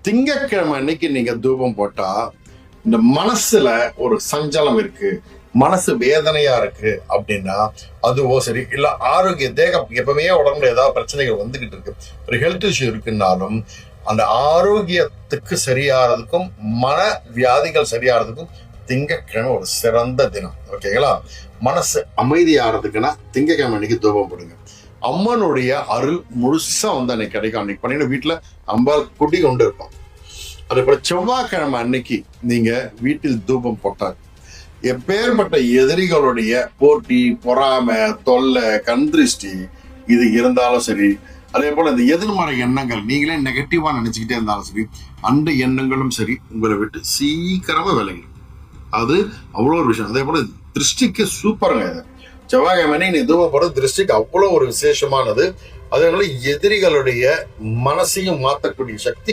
திங்கட்கிழமை அன்னைக்கு நீங்க தூபம் போட்டா இந்த மனசுல ஒரு சஞ்சலம் இருக்கு, மனசு வேதனையா இருக்கு அப்படின்னா அதுவோ சரி, இல்ல ஆரோக்கிய தேகம் எப்பவுமே உடம்புல ஏதாவது பிரச்சனைகள் வந்துகிட்டு இருக்கு, ஒரு ஹெல்த் இஷ்யூ இருக்குன்னாலும் அந்த ஆரோக்கியத்துக்கு சரியாறதுக்கும் மன வியாதிகள் சரியாறதுக்கும் திங்கட்கிழமை ஒரு சிறந்த தினம். ஓகேங்களா? மனசு அமைதியாகிறதுக்குன்னா திங்கட்கிழமை அன்னைக்கு தூபம் போடுங்க. அம்மனுடைய அருள் முழுசா அன்னைக்கு கிடைக்கும். அன்னைக்கு பண்ணீங்கன்னா வீட்டுல அம்பாள் குடி கொண்டு இருப்போம். அதே போல செவ்வாய்க்கிழமை அன்னைக்கு நீங்க வீட்டில் தூபம் போட்டால் எப்பேற்பட்ட எதிரிகளுடைய போட்டி, பொறாமை, தொல்லை, கண்திருஷ்டி இது இருந்தாலும் சரி, அதே போல இந்த எதிர்மறை எண்ணங்கள் நீங்களே நெகட்டிவா நினைச்சுக்கிட்டே இருந்தாலும் சரி, அந்த எண்ணங்களும் சரி உங்களை விட்டு சீக்கிரமா விலகிடும். அது அவ்வளோ ஒரு விஷயம். அதே போல திருஷ்டிக்கு சூப்பருங்க. இது செவ்வாய்க்கிழமை நீ தூபம் போடுறது திருஷ்டிக்கு அவ்வளோ ஒரு விசேஷமானது. அதே போல எதிரிகளுடைய மனசையும் மாற்றக்கூடிய சக்தி